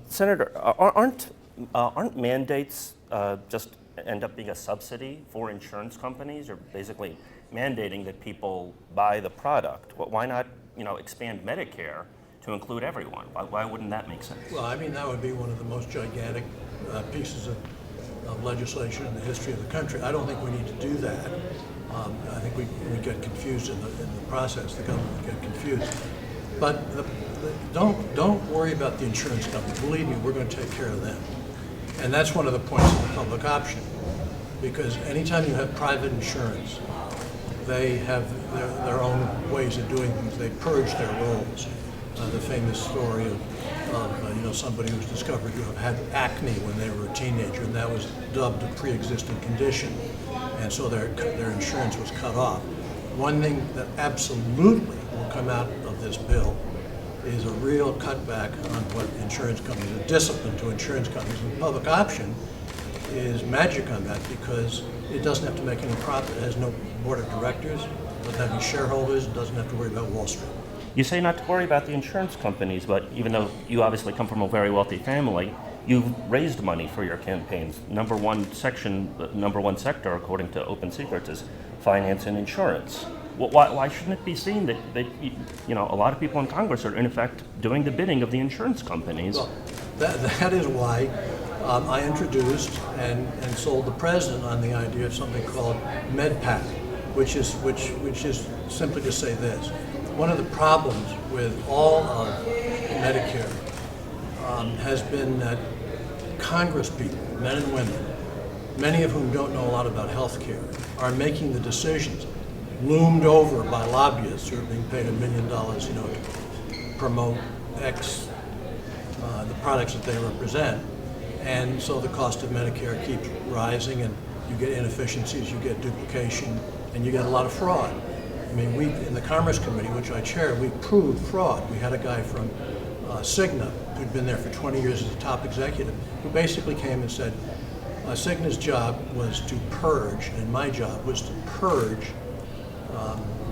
Senator, aren't mandates just end up being a subsidy for insurance companies, or basically mandating that people buy the product? Why not, expand Medicare to include everyone? Why wouldn't that make sense? Well, I mean, that would be one of the most gigantic pieces of legislation in the history of the country. I don't think we need to do that. I think we get confused in the process. The government would get confused. But don't worry about the insurance company. Believe me, we're going to take care of them. And that's one of the points of the public option. Because anytime you have private insurance, they have their own ways of doing things. They purge their roles. The famous story of somebody who was discovered to have had acne when they were a teenager, and that was dubbed a pre-existing condition, and so their insurance was cut off. One thing that absolutely will come out of this bill is a real cutback on what insurance companies, a discipline to insurance companies. And public option is magic on that because it doesn't have to make any profit. It has no board of directors, doesn't have any shareholders, doesn't have to worry about Wall Street. You say not to worry about the insurance companies, but even though you obviously come from a very wealthy family, you've raised money for your campaigns. Number one sector, according to Open Secrets, is finance and insurance. Why shouldn't it be seen that a lot of people in Congress are in effect doing the bidding of the insurance companies? Well, that is why I introduced and sold the president on the idea of something called MedPAC, which is simply to say this. One of the problems with all of Medicare has been that Congress people, men and women, many of whom don't know a lot about health care, are making the decisions loomed over by lobbyists who are being paid $1 million, to promote the products that they represent. And so the cost of Medicare keeps rising, and you get inefficiencies, you get duplication, and you get a lot of fraud. I mean, in the Commerce Committee, which I chair, we proved fraud. We had a guy from Cigna who'd been there for 20 years as a top executive, who basically came and said, Cigna's job was to purge, and my job was to purge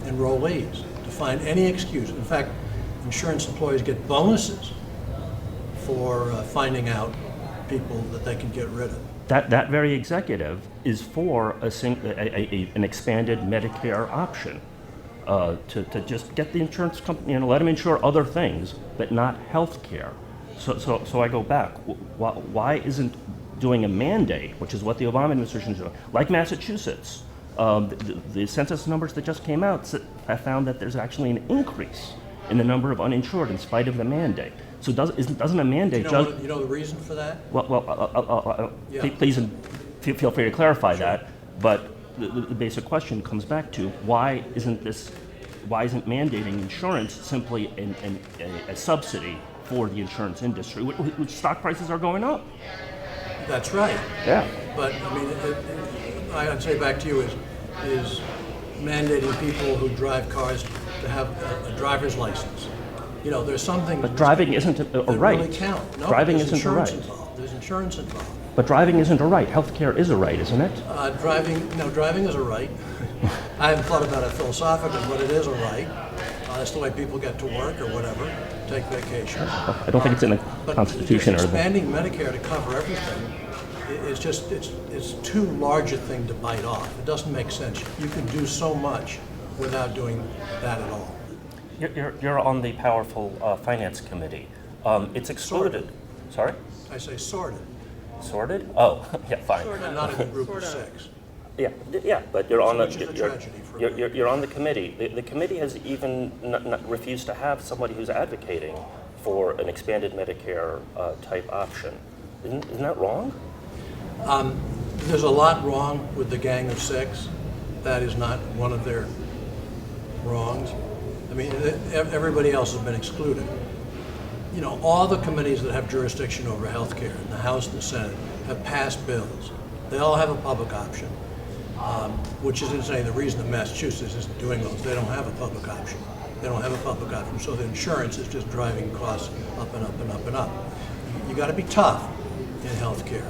enrollees, to find any excuse. In fact, insurance employees get bonuses for finding out people that they can get rid of. That very executive is for an expanded Medicare option. To just get the insurance company, let them insure other things, but not health care. So I go back. Why isn't doing a mandate, which is what the Obama administration is doing, like Massachusetts? The census numbers that just came out have found that there's actually an increase in the number of uninsured in spite of the mandate. So doesn't a mandate just... You know the reason for that? Yeah. Please feel free to clarify that, but the basic question comes back to why isn't mandating insurance simply a subsidy for the insurance industry, which stock prices are going up? That's right. Yeah. But I mean, I'd say back to you is mandating people who drive cars to have a driver's license. There's something. But driving isn't a right. Really count. No, driving isn't a right. There's insurance involved. But driving isn't a right. Healthcare is a right, isn't it? Driving is a right. I haven't thought about it philosophically, but it is a right. That's the way people get to work or whatever, take vacation. I don't think it's in the Constitution. But expanding Medicare to cover everything is just, it's too large a thing to bite off. It doesn't make sense. You can do so much without doing that at all. You're on the powerful Finance Committee. It's excluded. Sorry? I say sorted. Sorted? Oh, yeah, fine. Not in the group of six. Yeah, but you're on you're on the committee. The committee has even refused to have somebody who's advocating for an expanded Medicare type option. Isn't that wrong? There's a lot wrong with the Gang of Six. That is not one of their wrongs. I mean, everybody else has been excluded. All the committees that have jurisdiction over health care, the House and the Senate, have passed bills. They all have a public option, which is to say the reason that Massachusetts isn't doing those, they don't have a public option. They don't have a public option, so the insurance is just driving costs up and up and up and up. You got to be tough in health care.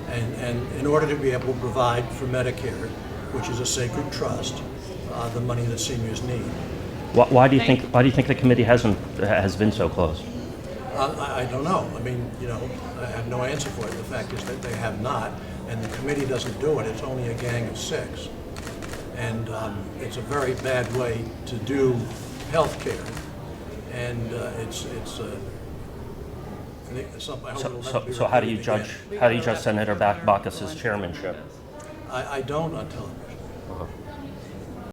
And in order to be able to provide for Medicare, which is a sacred trust, the money that seniors need. Why do you think the committee has been so close? I don't know. I mean, you know, I have no answer for it. The fact is that they have not, and the committee doesn't do it. It's only a gang of 6. And it's a very bad way to do health care. And it's I think something I hope it'll never be So how do you repeated judge, again. Senator Bacchus's chairmanship? I don't on television.